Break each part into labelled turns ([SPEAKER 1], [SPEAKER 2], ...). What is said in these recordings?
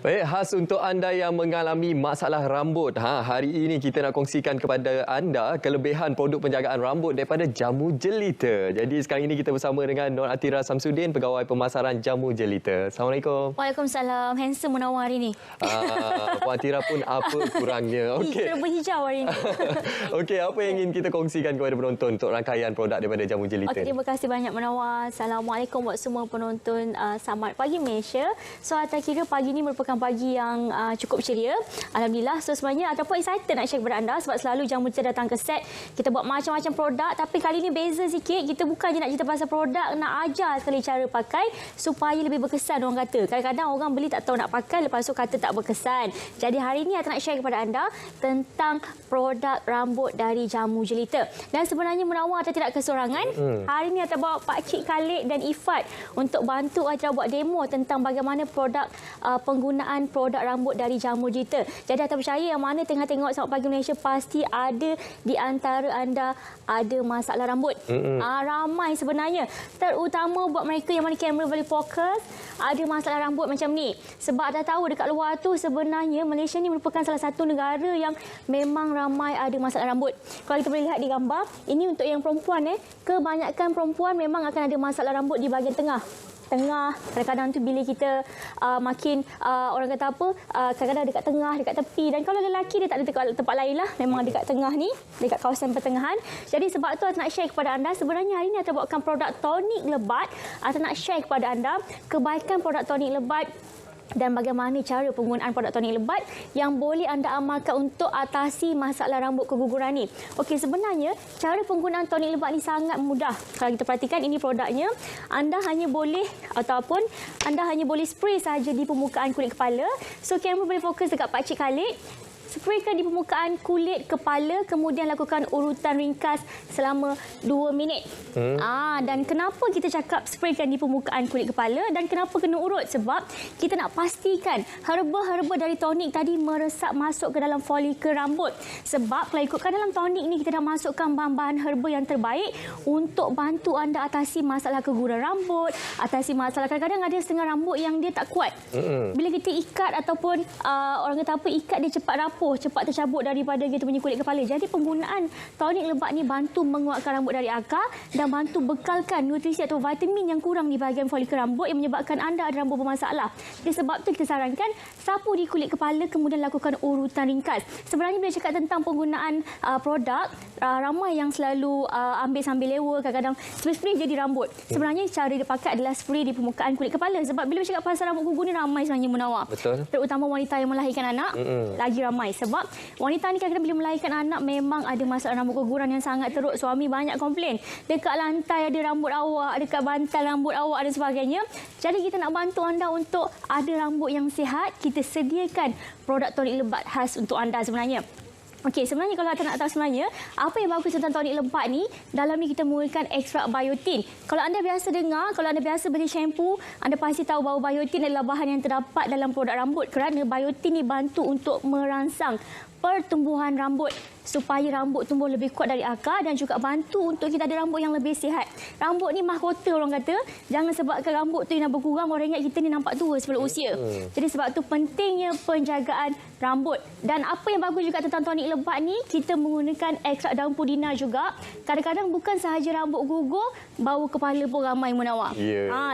[SPEAKER 1] Baik, khas untuk anda yang mengalami masalah rambut. Hari ini kita nak kongsikan kepada anda kelebihan produk penjagaan rambut daripada Jamu Jelita. Jadi sekarang ini kita bersama dengan Nur Atira Samsudin, Pegawai Pemasaran Jamu Jelita. Assalamualaikum.
[SPEAKER 2] Waalaikumsalam. Handsome menawar hari ni.
[SPEAKER 1] Puan Atira pun apa kurangnya. Okey.
[SPEAKER 2] Serba hijau hari ni.
[SPEAKER 1] Okey, apa yang ingin kita kongsikan kepada penonton untuk rangkaian produk daripada Jamu Jelita?
[SPEAKER 2] Terima kasih banyak menawar. Assalamualaikum buat semua penonton. Selamat pagi Malaysia. So, tak kira pagi ni merupakan pagi yang cukup ceria. Alhamdulillah. So, sebenarnya ataupun excited nak share kepada anda sebab selalu Jamu Jelita datang ke set. Kita buat macam-macam produk tapi kali ni beza sikit. Kita bukannya nak cerita pasal produk, nak ajar sekali cara pakai supaya lebih berkesan orang kata. Kadang-kadang orang beli tak tahu nak pakai lepas tu kata tak berkesan. Jadi hari ni saya nak share kepada anda tentang produk rambut dari Jamu Jelita. Dan sebenarnya menawar atau tidak kesorangan. Hari ni saya bawa Pak Cik Khalid dan Ifat untuk bantu Atira buat demo tentang bagaimana produk penggunaan produk rambut dari Jamu Jelita. Jadi anda percaya yang mana tengah tengok Selamat Pagi Malaysia pasti ada di antara anda ada masalah rambut. Ramai sebenarnya. Terutama buat mereka yang mana kamera boleh fokus, ada masalah rambut macam ni. Sebab dah tahu dekat luar tu sebenarnya Malaysia ni merupakan salah satu negara yang memang ramai ada masalah rambut. Kalau kita boleh lihat di gambar, ini untuk yang perempuan. Kebanyakan perempuan memang akan ada masalah rambut di bahagian tengah. Kadang-kadang tu bila kita makin orang kata apa, kadang-kadang dekat tengah, dekat tepi. Dan kalau lelaki dia tak ada dekat tempat lain lah, memang dekat tengah ni, dekat kawasan pertengahan. Jadi sebab tu saya nak share kepada anda, sebenarnya hari ni saya bawakan produk tonik lebat. Saya nak share kepada anda kebaikan produk tonik lebat dan bagaimana cara penggunaan produk tonik lebat yang boleh anda amalkan untuk atasi masalah rambut keguguran ni. Okey, sebenarnya cara penggunaan tonik lebat ni sangat mudah. Kalau kita perhatikan ini produknya, anda hanya boleh ataupun anda hanya boleh spray saja di permukaan kulit kepala. So, kamera boleh fokus dekat Pak Cik Khalid. Spraykan di permukaan kulit kepala, kemudian lakukan urutan ringkas selama 2 minit. Dan kenapa kita cakap spraykan di permukaan kulit kepala dan kenapa kena urut? Sebab kita nak pastikan herba-herba dari tonik tadi meresap masuk ke dalam folikel rambut. Sebab kalau ikutkan dalam tonik ni, kita dah masukkan bahan-bahan herba yang terbaik untuk bantu anda atasi masalah keguguran rambut, atasi masalah kadang-kadang ada setengah rambut yang dia tak kuat. Bila kita ikat ataupun orang kata apa, ikat dia cepat rapuh, cepat tercabut daripada kita punya kulit kepala. Jadi penggunaan tonik lebat ni bantu menguatkan rambut dari akar dan bantu bekalkan nutrisi atau vitamin yang kurang di bahagian folikel rambut yang menyebabkan anda ada rambut bermasalah. Jadi sebab tu kita sarankan sapu di kulit kepala kemudian lakukan urutan ringkas. Sebenarnya bila cakap tentang penggunaan produk, ramai yang selalu ambil sambil lewa, kadang-kadang spray jadi rambut. Sebenarnya cara dia pakai adalah spray di permukaan kulit kepala. Sebab bila cakap pasal rambut gugur ni ramai sebenarnya menawar.
[SPEAKER 1] Betul.
[SPEAKER 2] Terutama wanita yang melahirkan anak, lagi ramai. Sebab wanita ni kadang-kadang bila melahirkan anak memang ada masalah rambut keguguran yang sangat teruk. Suami banyak komplain. Dekat lantai ada rambut awak, dekat bantal rambut awak dan sebagainya. Jadi kita nak bantu anda untuk ada rambut yang sihat. Kita sediakan produk tonik lebat khas untuk anda sebenarnya. Okey, sebenarnya kalau anda nak tahu sebenarnya apa yang bagus tentang tonik lebat ni, dalam ni kita menggunakan ekstrak biotin. Kalau anda biasa dengar, kalau anda biasa beli shampoo, anda pasti tahu bahawa biotin adalah bahan yang terdapat dalam produk rambut kerana biotin ni bantu untuk merangsang pertumbuhan rambut supaya rambut tumbuh lebih kuat dari akar dan juga bantu untuk kita ada rambut yang lebih sihat. Rambut ni mahkota orang kata. Jangan sebabkan rambut tu yang berkurang orang ingat kita ni nampak tua sebelum usia. Jadi sebab tu pentingnya penjagaan rambut. Dan apa yang bagus juga tentang tonik lebat ni, kita menggunakan ekstrak daun pudina juga. Kadang-kadang bukan sahaja rambut gugur, bau kepala pun ramai menawar.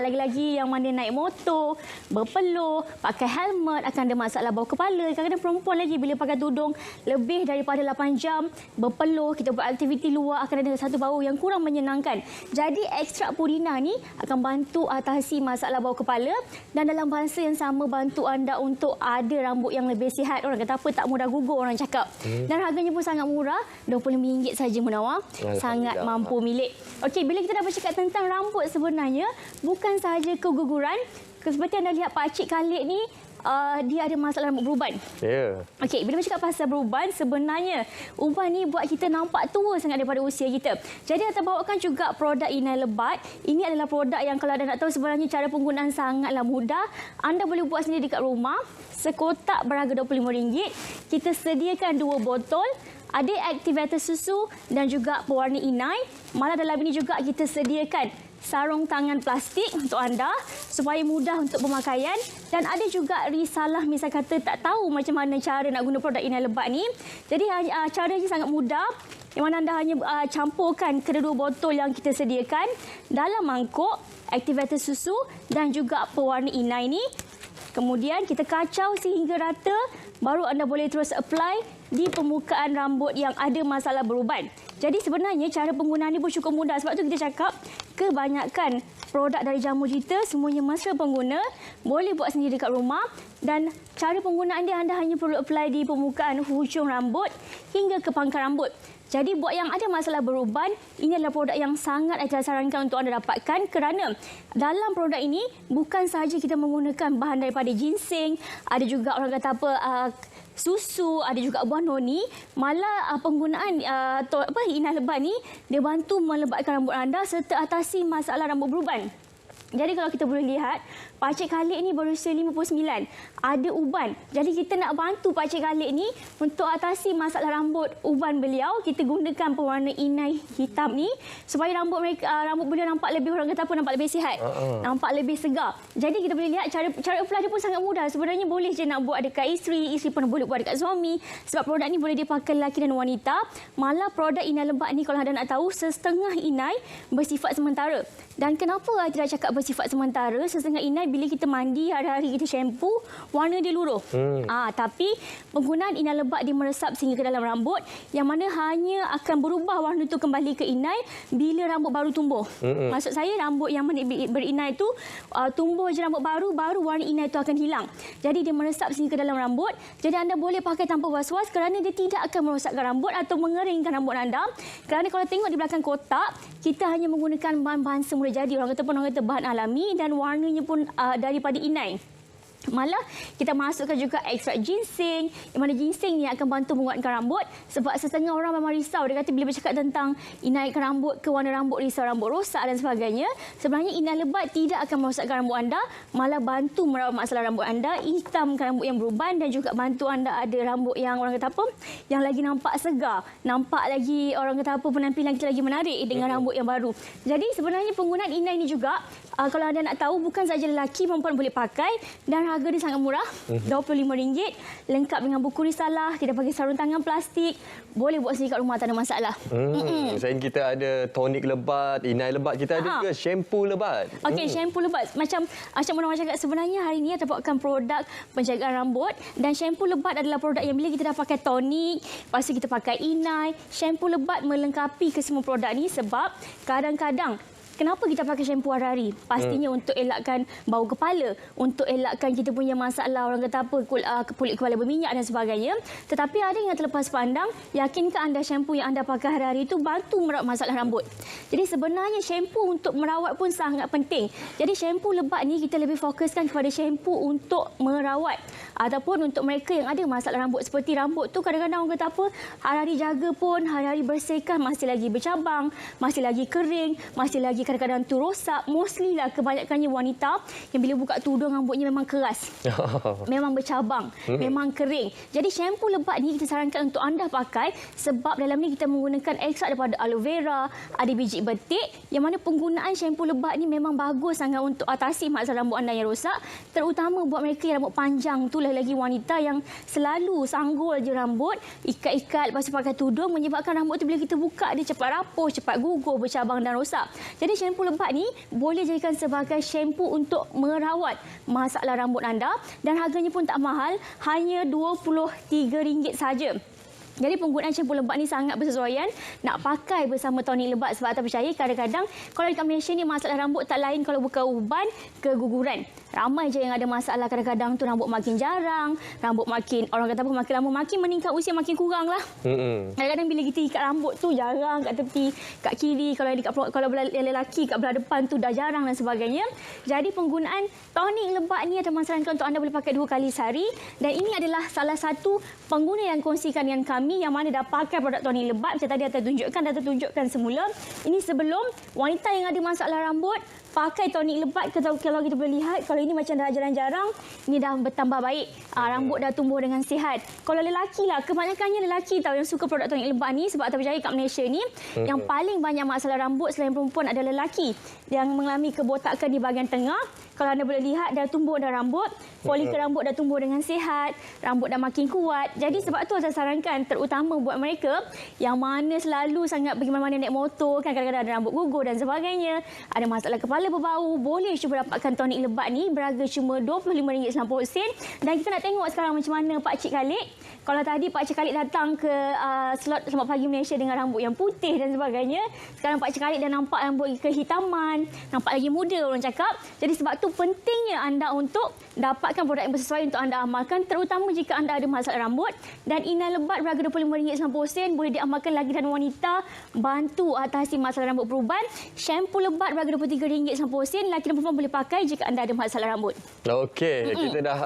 [SPEAKER 2] Lagi-lagi yang mana naik motor, berpeluh, pakai helmet akan ada masalah bau kepala. Kadang-kadang perempuan lagi bila pakai tudung lebih daripada 8 jam berpeluh, kita buat aktiviti luar akan ada satu bau yang kurang menyenangkan. Jadi ekstrak pudina ni akan bantu atasi masalah bau kepala dan dalam bahasa yang sama bantu anda untuk ada rambut yang lebih sihat. Orang kata apa, tak mudah gugur orang cakap. Dan harganya pun sangat murah, RM25 saja menawar. Sangat mampu milik. Okey, bila kita dah bercakap tentang rambut sebenarnya bukan sahaja keguguran. Seperti anda lihat Pak Cik Khalid ni, dia ada masalah rambut beruban. Okey, bila bercakap pasal beruban, sebenarnya uban ni buat kita nampak tua sangat daripada usia kita. Jadi kita bawakan juga produk inai lebat. Ini adalah produk yang kalau anda nak tahu sebenarnya cara penggunaan sangatlah mudah. Anda boleh buat sendiri dekat rumah. Sekotak berharga RM25. Kita sediakan 2 botol. Ada aktivator susu dan juga pewarna inai. Malah dalam ini juga kita sediakan sarung tangan plastik untuk anda supaya mudah untuk pemakaian. Dan ada juga risalah misal kata tak tahu macam mana cara nak guna produk inai lebat ni. Jadi caranya sangat mudah. Yang mana anda hanya campurkan kedua botol yang kita sediakan dalam mangkuk, aktivator susu dan juga pewarna inai ni. Kemudian kita kacau sehingga rata, baru anda boleh terus apply di permukaan rambut yang ada masalah beruban. Jadi sebenarnya cara penggunaan ini pun cukup mudah. Sebab tu kita cakap kebanyakan produk dari Jamu Jelita semuanya mesra pengguna, boleh buat sendiri dekat rumah dan cara penggunaan dia anda hanya perlu apply di permukaan hujung rambut hingga ke pangkal rambut. Jadi buat yang ada masalah beruban, ini adalah produk yang sangat saya sarankan untuk anda dapatkan kerana dalam produk ini bukan sahaja kita menggunakan bahan daripada ginseng, ada juga orang kata susu, ada juga buah noni, malah penggunaan inai lebat ni dia bantu melebatkan rambut anda serta atasi masalah rambut beruban. Jadi kalau kita boleh lihat, Pakcik Khalid ni berusia 59. Ada uban. Jadi kita nak bantu Pakcik Khalid ni untuk atasi masalah rambut uban beliau. Kita gunakan pewarna inai hitam ni supaya rambut beliau nampak lebih, orang kata apa, nampak lebih sihat. Nampak lebih segar. Jadi kita boleh lihat cara apply dia pun sangat mudah. Sebenarnya boleh je nak buat dekat isteri pun boleh buat dekat suami. Sebab produk ni boleh dipakai lelaki dan wanita. Malah produk inai lebat ni kalau anda nak tahu, setengah inai bersifat sementara. Dan kenapa saya tidak cakap bersifat sementara? Setengah inai bila kita mandi, hari-hari kita shampoo, warna dia luruh. Tapi penggunaan inai lebat dia meresap sehingga ke dalam rambut yang mana hanya akan berubah warna itu kembali ke inai bila rambut baru tumbuh. Maksud saya rambut yang berinai itu tumbuh je rambut baru warna inai itu akan hilang. Jadi dia meresap sehingga ke dalam rambut. Jadi anda boleh pakai tanpa was-was kerana dia tidak akan merosakkan rambut atau mengeringkan rambut anda. Kerana kalau tengok di belakang kotak, kita hanya menggunakan bahan-bahan semula jadi, orang kata bahan alami dan warnanya pun daripada inai. Malah kita masukkan juga ekstrak ginseng, yang mana ginseng ni akan bantu menguatkan rambut. Sebab setengah orang memang risau, dia kata bila bercakap tentang inaikkan rambut ke warna rambut, risau rambut rosak dan sebagainya. Sebenarnya inai lebat tidak akan merosakkan rambut anda, malah bantu merawat masalah rambut anda, hitamkan rambut yang beruban dan juga bantu anda ada rambut yang orang kata apa, yang lagi nampak segar, nampak lagi orang kata apa, penampilan kita lagi menarik dengan rambut yang baru. Jadi sebenarnya penggunaan inai ni juga kalau anda nak tahu, bukan saja lelaki, perempuan boleh pakai dan harga dia sangat murah, RM25, lengkap dengan buku risalah, tidak pakai sarung tangan plastik, boleh buat sendiri kat rumah, tak ada masalah.
[SPEAKER 1] Selain kita ada tonik lebat, inai lebat, kita ada juga shampoo lebat.
[SPEAKER 2] Okey, shampoo lebat. Macam orang cakap, sebenarnya hari ini kita dapatkan produk penjagaan rambut dan shampoo lebat adalah produk yang bila kita dah pakai tonik, lepas tu kita pakai inai, shampoo lebat melengkapi kesemua produk ni sebab kadang-kadang kenapa kita pakai shampoo hari-hari? Pastinya untuk elakkan bau kepala, untuk elakkan kita punya masalah orang kata apa, kulit kepala berminyak dan sebagainya. Tetapi ada yang terlepas pandang, yakinkah anda shampoo yang anda pakai hari-hari itu bantu merawat masalah rambut? Jadi sebenarnya shampoo untuk merawat pun sangat penting. Jadi shampoo lebat ni kita lebih fokuskan kepada shampoo untuk merawat ataupun untuk mereka yang ada masalah rambut. Seperti rambut tu kadang-kadang orang kata apa, hari-hari jaga pun, hari-hari bersihkan masih lagi bercabang, masih lagi kering, masih lagi kadang-kadang tu rosak. Mostly lah kebanyakannya wanita yang bila buka tudung rambutnya memang keras. Memang bercabang, memang kering. Jadi shampoo lebat ni kita sarankan untuk anda pakai sebab dalam ni kita menggunakan ekstrak daripada aloe vera, ada biji betik, yang mana penggunaan shampoo lebat ni memang bagus sangat untuk atasi masalah rambut anda yang rosak, terutama buat mereka yang rambut panjang tu, lagi wanita yang selalu sanggul je rambut, ikat-ikat lepas tu pakai tudung, menyebabkan rambut tu bila kita buka dia cepat rapuh, cepat gugur, bercabang dan rosak. Jadi shampoo lebat ni boleh jadikan sebagai shampoo untuk merawat masalah rambut anda dan harganya pun tak mahal, hanya RM23 saja. Jadi penggunaan shampoo lebat ni sangat bersesuaian nak pakai bersama tonik lebat sebab tak percaya kadang-kadang kalau dekat Malaysia ni masalah rambut tak lain kalau bukan uban, keguguran. Ramai je yang ada masalah kadang-kadang tu rambut makin jarang, rambut makin orang kata apa makin lama makin meningkat usia makin kurang lah. Kadang-kadang bila kita ikat rambut tu jarang kat tepi, kat kiri, kalau lelaki kat belah depan tu dah jarang dan sebagainya. Jadi penggunaan tonik lebat ni ada masalahkan untuk anda boleh pakai 2 kali sehari dan ini adalah salah satu pengguna yang kongsikan dengan kami yang mana dah pakai produk tonik lebat. Macam tadi saya tunjukkan semula. Ini sebelum wanita yang ada masalah rambut pakai tonik lebat, kalau kita boleh lihat, kalau ini macam dah jarang-jarang, ini dah bertambah baik. Rambut dah tumbuh dengan sihat. Kalau lelaki lah, kebanyakannya lelaki tahu yang suka produk tonik lebat ni, sebab atas percaya kat Malaysia ni, yang paling banyak masalah rambut selain perempuan adalah lelaki yang mengalami kebotakan di bahagian tengah. Kalau anda boleh lihat, dah tumbuh dah rambut, folikel rambut dah tumbuh dengan sihat, rambut dah makin kuat. Jadi sebab tu saya sarankan, terutama buat mereka yang mana selalu sangat pergi mana-mana naik motor, kan kadang-kadang ada rambut gugur dan sebagainya, ada masalah kepala berbau, boleh cuba dapatkan tonik lebat ni, berharga cuma RM25.90. Dan kita nak tengok sekarang macam mana Pak Cik Khalid. Kalau tadi Pak Cik Khalid datang ke slot Selamat Pagi Malaysia dengan rambut yang putih dan sebagainya, sekarang Pak Cik Khalid dah nampak rambut kehitaman, nampak lagi muda orang cakap. Jadi sebab tu pentingnya anda untuk dapatkan produk yang sesuai untuk anda amalkan, terutama jika anda ada masalah rambut. Dan inai lebat berharga RM25.90 boleh diamalkan lagi dan wanita, bantu atasi masalah rambut peruban. Shampoo lebat berharga RM23.90, lelaki dan perempuan boleh pakai jika anda ada masalah rambut.
[SPEAKER 1] Okey, kita dah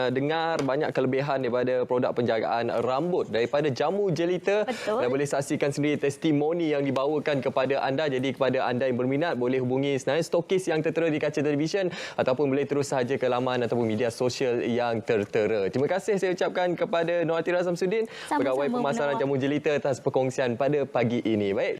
[SPEAKER 1] dengar banyak kelebihan daripada produk penjagaan rambut daripada Jamu Jelita.
[SPEAKER 2] Betul.
[SPEAKER 1] Dan boleh saksikan sendiri testimoni yang dibawakan kepada anda. Jadi kepada anda yang berminat, boleh hubungi senarai stokis yang tertera di kaca televisyen ataupun boleh terus sahaja ke laman ataupun media sosial yang tertera. Terima kasih saya ucapkan kepada Nur Atira Samsudin, Pegawai Pemasaran Jamu Jelita atas perkongsian pada pagi ini. Baik.